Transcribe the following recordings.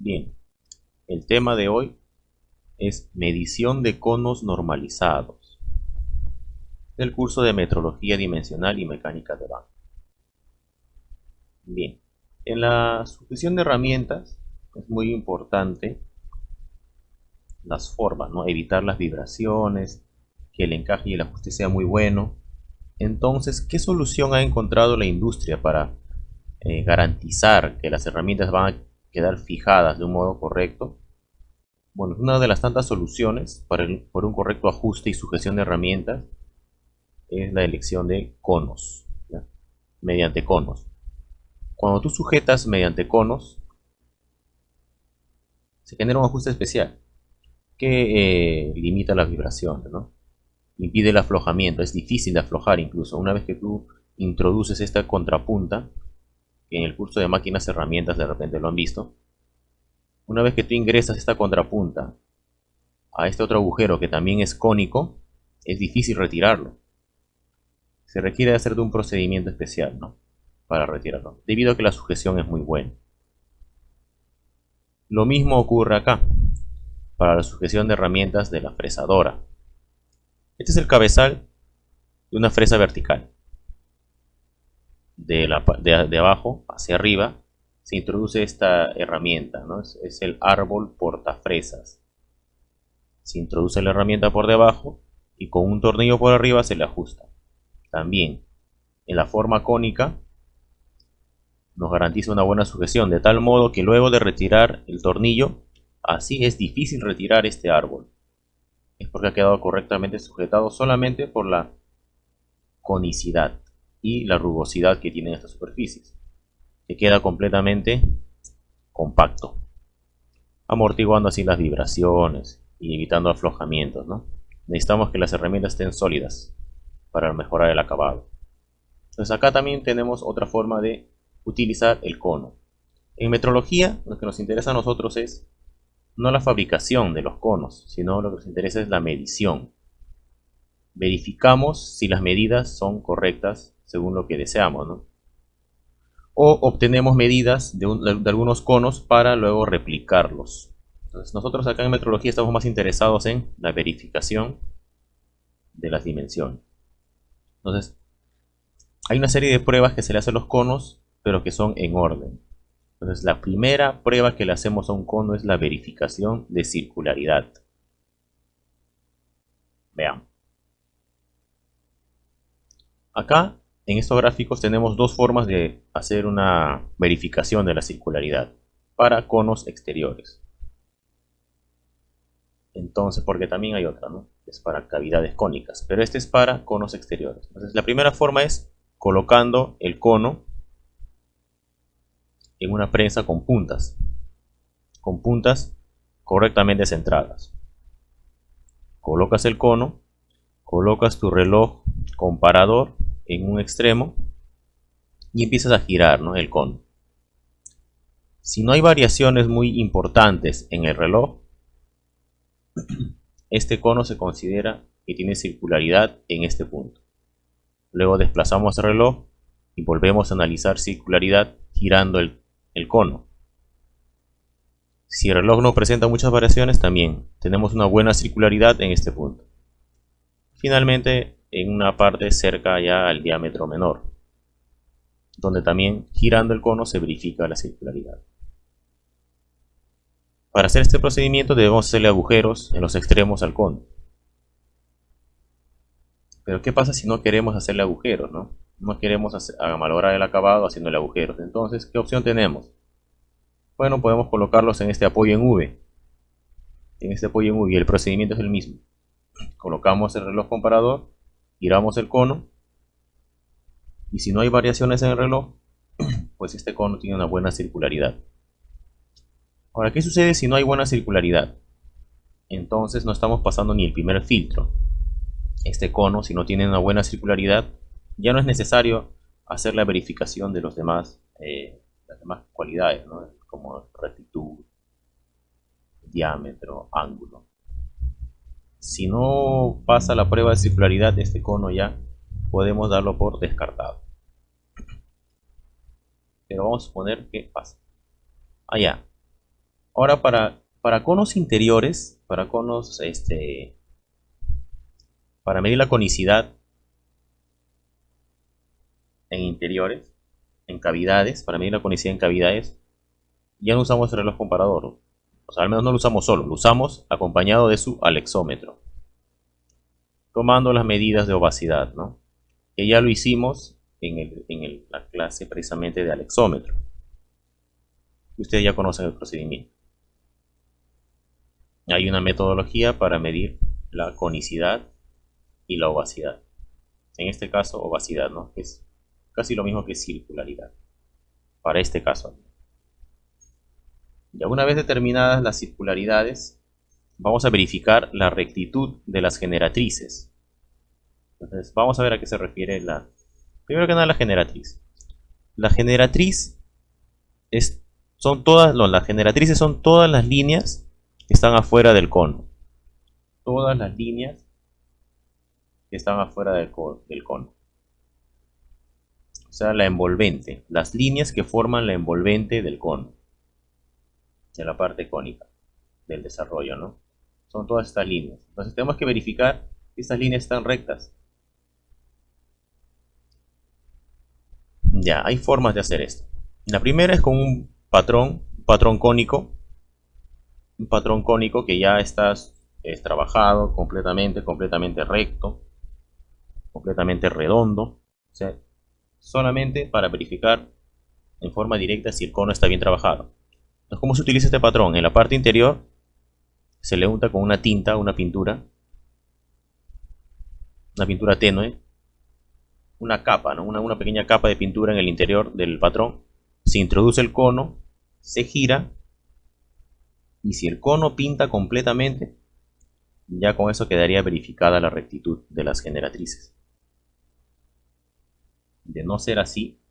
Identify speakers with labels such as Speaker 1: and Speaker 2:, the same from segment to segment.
Speaker 1: Bien, el tema de hoy es medición de conos normalizados del curso de metrología dimensional y mecánica de banda. Bien, en la sucesión de herramientas es muy importante las formas, ¿no? Evitar las vibraciones, que el encaje y el ajuste sea muy bueno. Entonces, ¿qué solución ha encontrado la industria para garantizar que las herramientas van a quedar fijadas de un modo correcto? Bueno, una de las tantas soluciones por un correcto ajuste y sujeción de herramientas es la elección de conos, ¿ya? Mediante conos. Cuando tú sujetas mediante conos, se genera un ajuste especial que limita las vibraciones, ¿no? Impide el aflojamiento, es difícil de aflojar incluso. Una vez que tú introduces esta contrapunta, que en el curso de máquinas herramientas de repente lo han visto, una vez que tú ingresas esta contrapunta a este otro agujero que también es cónico, es difícil retirarlo. Se requiere hacer de un procedimiento especial, ¿no? Para retirarlo, debido a que la sujeción es muy buena. Lo mismo ocurre acá, para la sujeción de herramientas de la fresadora. Este es el cabezal de una fresa vertical. De abajo hacia arriba se introduce esta herramienta, ¿no? Es el árbol portafresas. Se introduce la herramienta por debajo y con un tornillo por arriba se le ajusta. También, en la forma cónica, nos garantiza una buena sujeción, de tal modo que luego de retirar el tornillo, así es difícil retirar este árbol. Es porque ha quedado correctamente sujetado solamente por la conicidad y la rugosidad que tienen estas superficies, que queda completamente compacto, amortiguando así las vibraciones y evitando aflojamientos, ¿no? Necesitamos que las herramientas estén sólidas para mejorar el acabado. Entonces acá también tenemos otra forma de utilizar el cono. En metrología, lo que nos interesa a nosotros es no la fabricación de los conos, sino lo que nos interesa es la medición. Verificamos si las medidas son correctas según lo que deseamos, ¿no? O obtenemos medidas de algunos conos para luego replicarlos. Entonces nosotros acá en metrología estamos más interesados en la verificación de las dimensiones. Entonces hay una serie de pruebas que se le hacen a los conos, pero que son en orden. Entonces la primera prueba que le hacemos a un cono es la verificación de circularidad. Veamos. Acá en estos gráficos tenemos dos formas de hacer una verificación de la circularidad para conos exteriores. Entonces, porque también hay otra, ¿no? Es para cavidades cónicas, pero este es para conos exteriores. Entonces la primera forma es colocando el cono en una prensa con puntas correctamente centradas. Colocas el cono, colocas tu reloj comparador en un extremo y empiezas a girar, ¿no? El cono. Si no hay variaciones muy importantes en el reloj, este cono se considera que tiene circularidad en este punto. Luego desplazamos el reloj y volvemos a analizar circularidad girando el cono. Si el reloj no presenta muchas variaciones, también tenemos una buena circularidad en este punto. Finalmente, en una parte cerca ya al diámetro menor, donde también girando el cono se verifica la circularidad. Para hacer este procedimiento debemos hacerle agujeros en los extremos al cono. Pero ¿qué pasa si no queremos hacerle agujeros, no? No queremos malograr el acabado haciéndole agujeros. Entonces, ¿qué opción tenemos? Bueno, podemos colocarlos en este apoyo en V. En este apoyo en V, y el procedimiento es el mismo. Colocamos el reloj comparador, giramos el cono, y si no hay variaciones en el reloj, pues este cono tiene una buena circularidad. Ahora, ¿qué sucede si no hay buena circularidad? Entonces no estamos pasando ni el primer filtro. Este cono, si no tiene una buena circularidad, ya no es necesario hacer la verificación de las demás cualidades, ¿no? Como rectitud, diámetro, ángulo. Si no pasa la prueba de circularidad de este cono, ya podemos darlo por descartado. Pero vamos a suponer que pasa. Allá. Ahora para conos interiores, para conos, para medir la conicidad en interiores, en cavidades, para medir la conicidad en cavidades, ya no usamos el reloj comparador. O sea, al menos no lo usamos solo, lo usamos acompañado de su alexómetro, tomando las medidas de ovacidad, ¿no? Que ya lo hicimos en la clase precisamente de alexómetro. Ustedes ya conocen el procedimiento. Hay una metodología para medir la conicidad y la ovacidad. En este caso, ovacidad, ¿no? Es casi lo mismo que circularidad. Para este caso. Ya una vez determinadas las circularidades, vamos a verificar la rectitud de las generatrices. Entonces, vamos a ver a qué se refiere la... Primero que nada, la generatriz. La generatriz son todas... No, las generatrices son todas las líneas que están afuera del cono. Todas las líneas que están afuera del cono. O sea, la envolvente. Las líneas que forman la envolvente del cono. De la parte cónica del desarrollo, ¿no? Son todas estas líneas. Entonces tenemos que verificar que estas líneas están rectas. Ya, hay formas de hacer esto. La primera es con un patrón cónico. Un patrón cónico que ya está trabajado completamente recto, completamente redondo. O sea, solamente para verificar en forma directa si el cono está bien trabajado. Entonces, ¿cómo se utiliza este patrón? En la parte interior se le unta con una tinta, una pintura tenue, una capa, ¿no? Una pequeña capa de pintura en el interior del patrón. Se introduce el cono, se gira, y si el cono pinta completamente, ya con eso quedaría verificada la rectitud de las generatrices. De no ser así,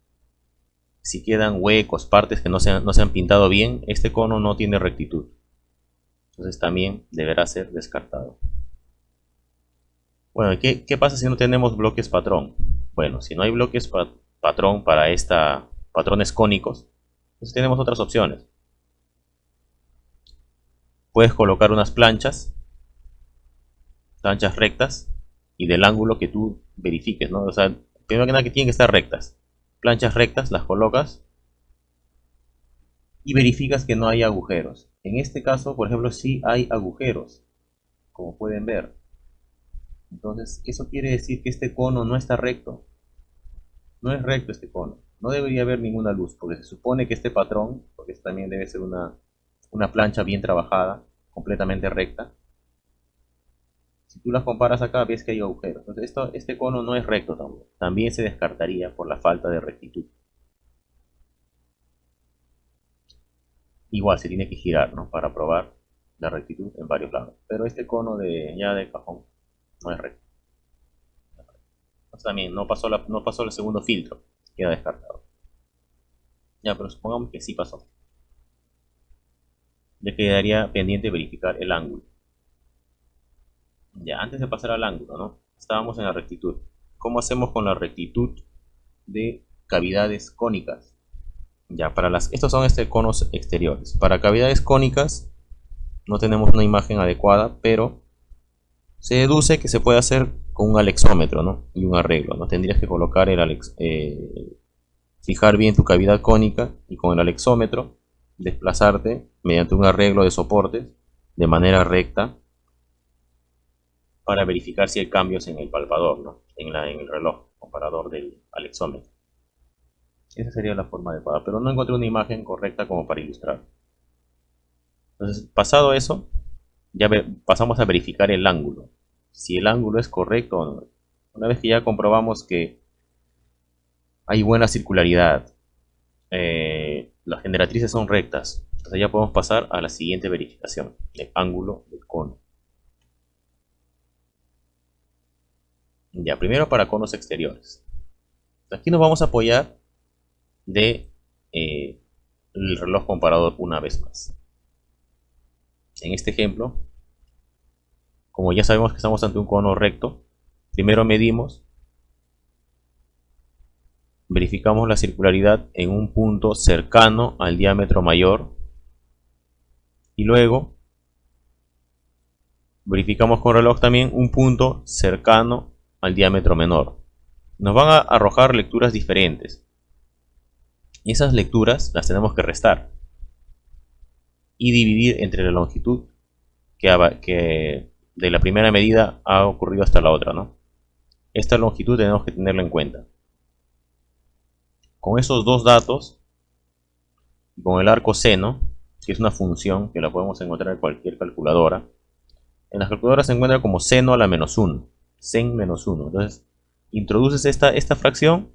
Speaker 1: si quedan huecos, partes que no se han pintado bien, este cono no tiene rectitud. Entonces también deberá ser descartado. Bueno, ¿qué pasa si no tenemos bloques patrón? Bueno, si no hay bloques patrón para patrones cónicos, entonces tenemos otras opciones. Puedes colocar unas planchas rectas y del ángulo que tú verifiques, ¿no? O sea, primero que nada que tienen que estar rectas. Planchas rectas, las colocas y verificas que no hay agujeros. En este caso, por ejemplo, sí hay agujeros, como pueden ver. Entonces, eso quiere decir que este cono no está recto. No es recto este cono. No debería haber ninguna luz, porque se supone que este patrón, porque también debe ser una plancha bien trabajada, completamente recta. Si tú las comparas acá, ves que hay agujeros. Entonces, este cono no es recto también. También se descartaría por la falta de rectitud. Igual se tiene que girar, ¿no? Para probar la rectitud en varios lados. Pero este cono ya de cajón no es recto. Entonces, también no pasó el segundo filtro. Queda descartado. Ya, pero supongamos que sí pasó. Ya quedaría pendiente verificar el ángulo. Ya, antes de pasar al ángulo, ¿no? Estábamos en la rectitud. ¿Cómo hacemos con la rectitud de cavidades cónicas? Ya, estos son conos exteriores. Para cavidades cónicas no tenemos una imagen adecuada, pero se deduce que se puede hacer con un alexómetro, ¿no? Y un arreglo, ¿no? Tendrías que colocar fijar bien tu cavidad cónica y con el alexómetro desplazarte mediante un arreglo de soportes de manera recta para verificar si hay cambios en el palpador, ¿no? En el reloj comparador del alexómetro. Esa sería la forma adecuada, pero no encontré una imagen correcta como para ilustrar. Entonces, pasado eso, ya pasamos a verificar el ángulo. Si el ángulo es correcto o no. Una vez que ya comprobamos que hay buena circularidad, las generatrices son rectas, entonces ya podemos pasar a la siguiente verificación, el ángulo del cono. Ya, primero para conos exteriores. Aquí nos vamos a apoyar de el reloj comparador una vez más. En este ejemplo, como ya sabemos que estamos ante un cono recto, primero medimos, verificamos la circularidad en un punto cercano al diámetro mayor Y luego verificamos con reloj también un punto cercano al diámetro menor. Nos van a arrojar lecturas diferentes. Y esas lecturas las tenemos que restar y dividir entre la longitud que de la primera medida ha ocurrido hasta la otra, ¿no? Esta longitud tenemos que tenerla en cuenta. Con esos dos datos, con el arco seno, que es una función que la podemos encontrar en cualquier calculadora, en las calculadoras se encuentra como seno a la menos 1, sen menos 1. Entonces, introduces esta fracción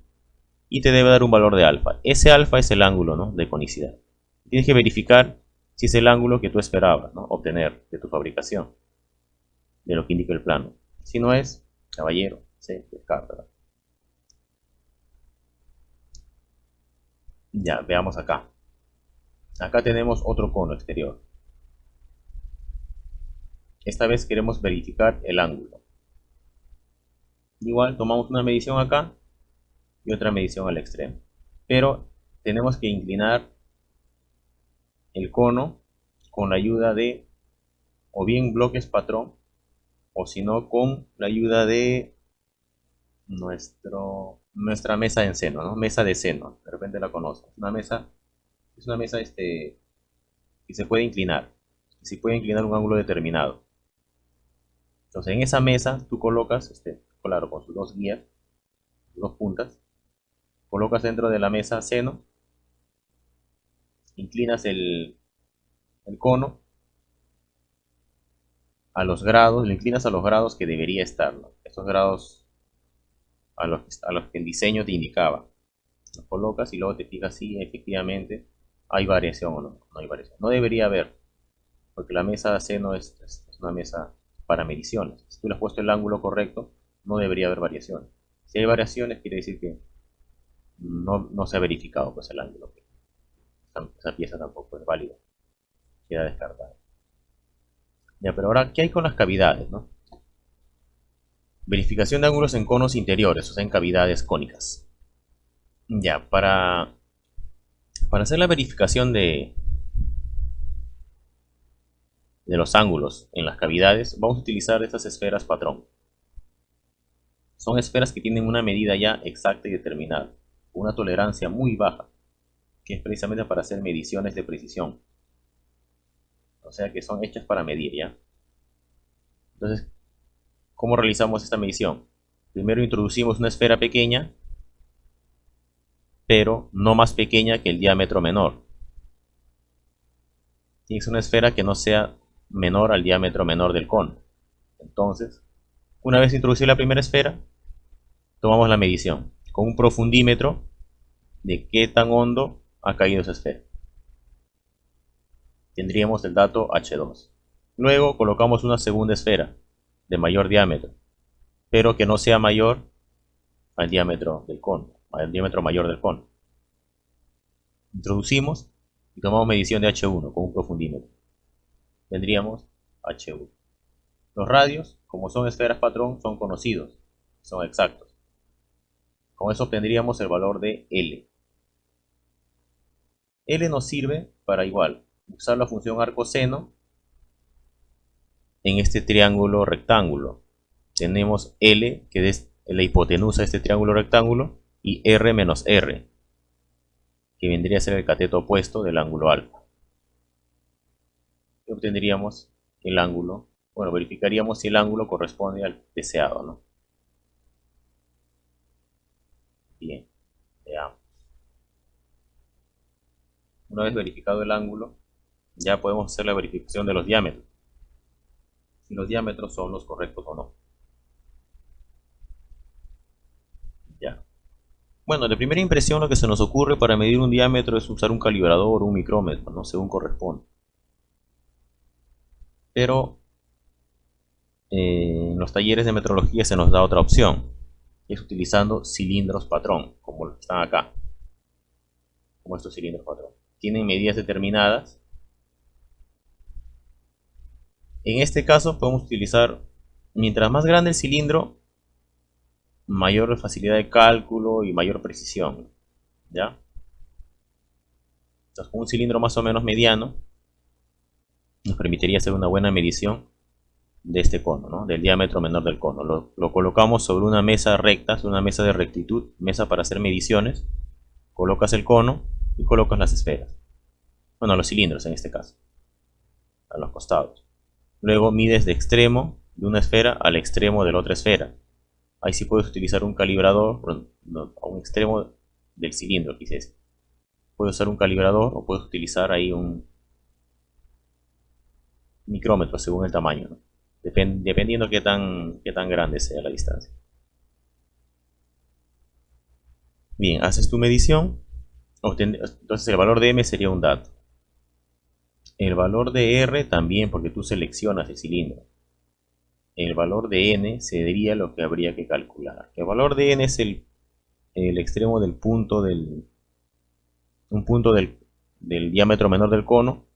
Speaker 1: y te debe dar un valor de alfa. Ese alfa es el ángulo, ¿no?, de conicidad. Tienes que verificar si es el ángulo que tú esperabas, ¿no?, obtener de tu fabricación, de lo que indica el plano. Si no es, caballero, se descarta. Ya, veamos acá. Acá tenemos otro cono exterior. Esta vez queremos verificar el ángulo. Igual tomamos una medición acá y otra medición al extremo. Pero tenemos que inclinar el cono con la ayuda de o bien bloques patrón, o si no con la ayuda de nuestra mesa en seno, ¿no? Mesa de seno, de repente la conozco. Es una mesa que se puede inclinar. Se puede inclinar un ángulo determinado. Entonces en esa mesa tú colocas, claro, con sus dos guías, sus dos puntas, colocas dentro de la mesa seno, inclinas el cono a los grados, lo inclinas a los grados que debería estar, ¿no? Esos grados a los que el diseño te indicaba. Los colocas y luego te fijas si efectivamente hay variación o no. No hay variación. No debería haber, porque la mesa de seno es una mesa para mediciones. Si tú le has puesto el ángulo correcto, no debería haber variaciones. Si hay variaciones, quiere decir que no se ha verificado pues el ángulo. Esa pieza tampoco es válida. Queda descartada. Ya, pero ahora, ¿qué hay con las cavidades, no? Verificación de ángulos en conos interiores, o sea, en cavidades cónicas. Ya, para hacer la verificación de los ángulos en las cavidades, vamos a utilizar estas esferas patrón. Son esferas que tienen una medida ya exacta y determinada, una tolerancia muy baja, que es precisamente para hacer mediciones de precisión. O sea que son hechas para medir, ¿ya? Entonces, ¿cómo realizamos esta medición? Primero introducimos una esfera pequeña, pero no más pequeña que el diámetro menor. Y es una esfera que no sea menor al diámetro menor del cono. Entonces, una vez introducida la primera esfera, tomamos la medición con un profundímetro de qué tan hondo ha caído esa esfera. Tendríamos el dato H2. Luego colocamos una segunda esfera de mayor diámetro, pero que no sea mayor al diámetro del cono, al diámetro mayor del cono. Introducimos y tomamos medición de H1 con un profundímetro. Tendríamos H1. Los radios, como son esferas patrón, son conocidos, son exactos. Con eso obtendríamos el valor de L. L nos sirve para igual usar la función arco seno en este triángulo rectángulo. Tenemos L, que es la hipotenusa de este triángulo rectángulo, y R menos R, que vendría a ser el cateto opuesto del ángulo alfa. Y obtendríamos el ángulo, bueno, verificaríamos si el ángulo corresponde al deseado, ¿no? Bien, veamos. Una vez verificado el ángulo, ya podemos hacer la verificación de los diámetros. Si los diámetros son los correctos o no. Ya. Bueno, de primera impresión lo que se nos ocurre para medir un diámetro es usar un calibrador o un micrómetro, ¿no? Según corresponde. Pero en los talleres de metrología se nos da otra opción. Es utilizando cilindros patrón, como los que están acá. Como estos cilindros patrón. Tienen medidas determinadas. En este caso podemos utilizar, mientras más grande el cilindro, mayor facilidad de cálculo y mayor precisión, ¿ya? Entonces, con un cilindro más o menos mediano, nos permitiría hacer una buena medición de este cono, ¿no? Del diámetro menor del cono. Lo colocamos sobre una mesa recta, sobre una mesa de rectitud, mesa para hacer mediciones. Colocas el cono y colocas las esferas. Bueno, los cilindros en este caso, a los costados. Luego mides de extremo de una esfera al extremo de la otra esfera. Ahí sí puedes utilizar un calibrador a un extremo del cilindro, quise decir. Puedes usar un calibrador o puedes utilizar ahí un micrómetro según el tamaño, ¿no? Dependiendo qué tan grande sea la distancia. Bien, haces tu medición, entonces el valor de M sería un dato. El valor de R también, porque tú seleccionas el cilindro. El valor de N sería lo que habría que calcular. El valor de N es el extremo del punto un punto del diámetro menor del cono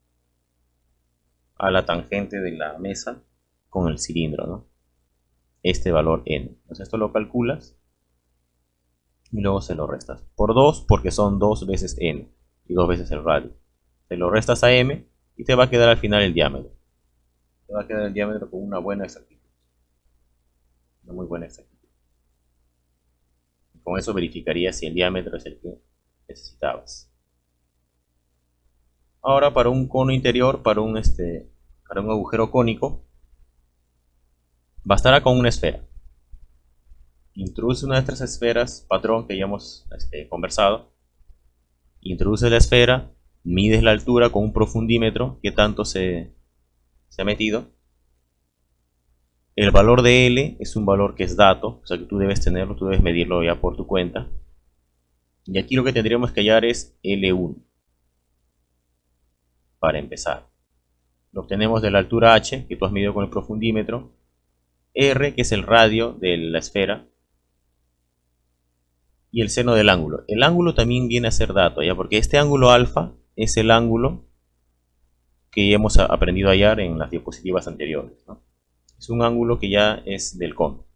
Speaker 1: a la tangente de la mesa con el cilindro, ¿no? Este valor N. Entonces esto lo calculas y luego se lo restas por 2 porque son 2 veces N y 2 veces el radio. Te lo restas a M y te va a quedar al final el diámetro. Te va a quedar el diámetro con una buena exactitud. Una muy buena exactitud. Y con eso verificarías si el diámetro es el que necesitabas. Ahora para un cono interior, para un agujero cónico, bastará con una esfera. Introduce una de estas esferas patrón que ya hemos conversado. Introduce la esfera, mides la altura con un profundímetro, que tanto se ha metido. El valor de L es un valor que es dato, o sea que tú debes tenerlo, tú debes medirlo ya por tu cuenta. Y aquí lo que tendríamos que hallar es L1 para empezar. Lo obtenemos de la altura H, que tú has medido con el profundímetro. R, que es el radio de la esfera. Y el seno del ángulo. El ángulo también viene a ser dato, ¿ya? Porque este ángulo alfa es el ángulo que hemos aprendido a hallar en las diapositivas anteriores, ¿no? Es un ángulo que ya es del cono.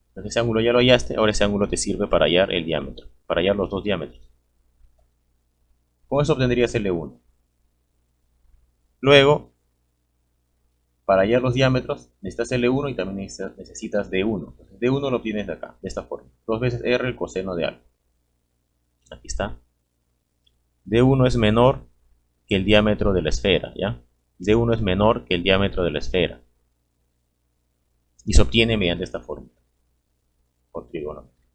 Speaker 1: Entonces ese ángulo ya lo hallaste, ahora ese ángulo te sirve para hallar el diámetro, para hallar los dos diámetros. Con eso obtendrías L1. Luego, para hallar los diámetros, necesitas L1 y también necesitas D1. Entonces, D1 lo obtienes de acá, de esta forma. 2 veces R el coseno de alfa. Aquí está. D1 es menor que el diámetro de la esfera, ¿ya? D1 es menor que el diámetro de la esfera. Y se obtiene mediante esta fórmula. Por trigonometría.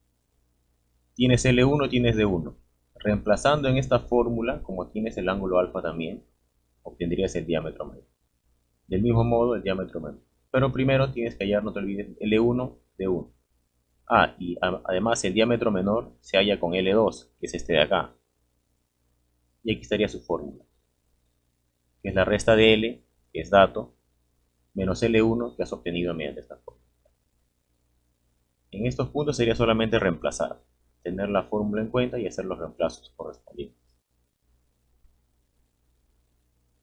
Speaker 1: Tienes L1, tienes D1. Reemplazando en esta fórmula, como tienes el ángulo alfa también, obtendrías el diámetro mayor. Del mismo modo, el diámetro menor. Pero primero tienes que hallar, no te olvides, L1, D1. Ah, y además el diámetro menor se halla con L2, que es este de acá. Y aquí estaría su fórmula, que es la resta de L, que es dato, menos L1, que has obtenido mediante esta fórmula. En estos puntos sería solamente reemplazar, tener la fórmula en cuenta y hacer los reemplazos correspondientes.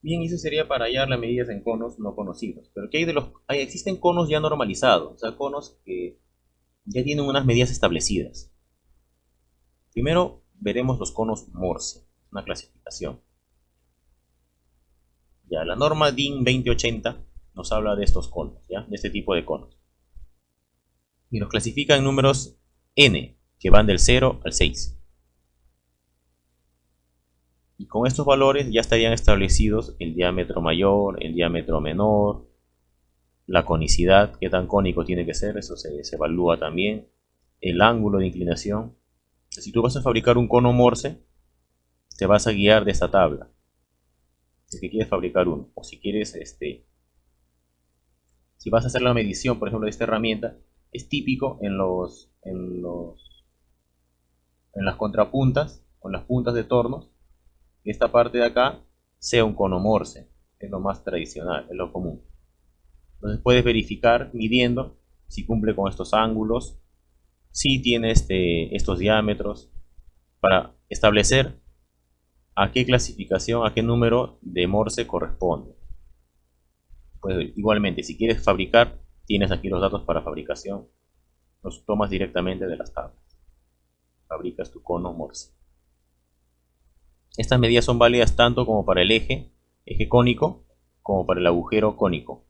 Speaker 1: Bien, eso sería para hallar las medidas en conos no conocidos. Pero ¿qué hay de los? Existen conos ya normalizados, o sea, conos que ya tienen unas medidas establecidas. Primero veremos los conos Morse, una clasificación. Ya, la norma DIN 2080 nos habla de estos conos, ¿ya? De este tipo de conos. Y los clasifica en números N, que van del 0 al 6. Y con estos valores ya estarían establecidos el diámetro mayor, el diámetro menor, la conicidad, qué tan cónico tiene que ser, eso se evalúa también, el ángulo de inclinación. Si tú vas a fabricar un cono Morse, te vas a guiar de esta tabla. Si es que quieres fabricar uno, o si quieres, si vas a hacer la medición, por ejemplo, de esta herramienta, es típico en las contrapuntas, o en las puntas de tornos, que esta parte de acá sea un cono Morse. Es lo más tradicional, es lo común. Entonces puedes verificar midiendo si cumple con estos ángulos, si tiene estos diámetros, para establecer a qué clasificación, a qué número de Morse corresponde. Pues igualmente, si quieres fabricar, tienes aquí los datos para fabricación. Los tomas directamente de las tablas. Fabricas tu cono Morse. Estas medidas son válidas tanto como para el eje cónico, como para el agujero cónico.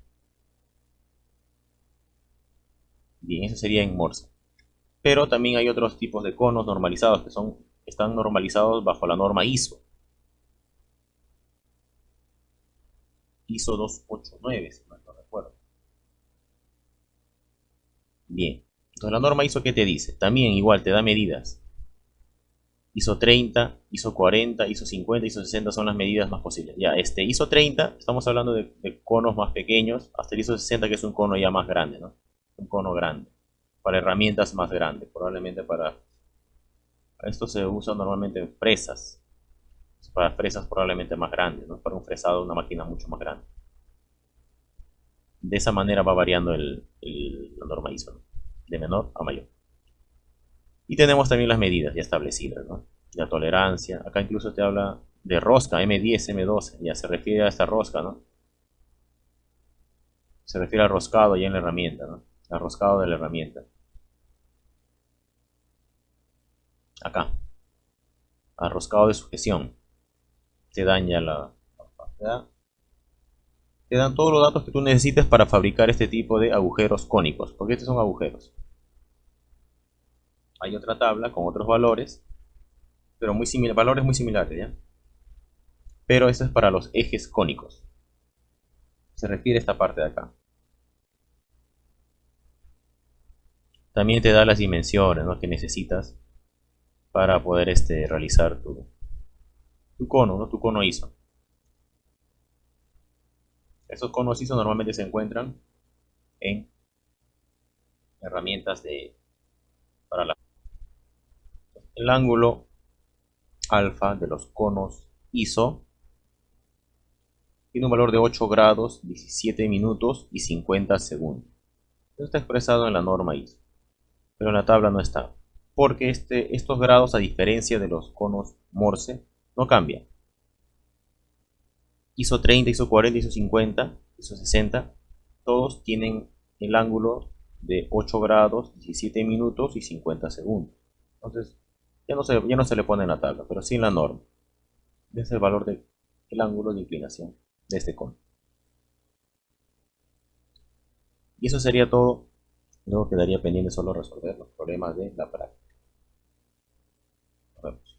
Speaker 1: Bien, eso sería en Morse. Pero también hay otros tipos de conos normalizados están normalizados bajo la norma ISO. ISO 289, si mal no recuerdo. Bien, entonces la norma ISO, ¿qué te dice? También igual te da medidas. ISO 30, ISO 40, ISO 50, ISO 60 son las medidas más posibles. Ya, ISO 30, estamos hablando de conos más pequeños, hasta el ISO 60, que es un cono ya más grande, ¿no? Un cono grande, para herramientas más grandes, probablemente para esto se usa normalmente en fresas, para fresas probablemente más grandes, ¿no? Para un fresado, una máquina mucho más grande. De esa manera va variando la norma ISO, ¿no? De menor a mayor. Y tenemos también las medidas ya establecidas, ¿no? La tolerancia, acá incluso te habla de rosca, M10, M12, ya se refiere a esta rosca, ¿no? Se refiere al roscado ya en la herramienta, ¿no? Al roscado de la herramienta. Acá, al roscado de sujeción. Te dan ya te dan todos los datos que tú necesites para fabricar este tipo de agujeros cónicos, porque estos son agujeros. Hay otra tabla con otros valores, pero valores muy similares, ¿ya? Pero esto es para los ejes cónicos. Se refiere a esta parte de acá. También te da las dimensiones, ¿no?, que necesitas para poder realizar tu cono, ¿no? Tu cono ISO. Estos conos ISO normalmente se encuentran en herramientas para el ángulo alfa de los conos ISO tiene un valor de 8 grados, 17 minutos y 50 segundos. Esto está expresado en la norma ISO, pero en la tabla no está, porque estos grados, a diferencia de los conos Morse, no cambian. ISO 30, ISO 40, ISO 50, ISO 60, todos tienen el ángulo de 8 grados, 17 minutos y 50 segundos. Entonces, ya no se le pone en la tabla, pero sí en la norma. Ese es el valor del ángulo de inclinación de este cono. Y eso sería todo. Luego quedaría pendiente solo resolver los problemas de la práctica. Nos vemos.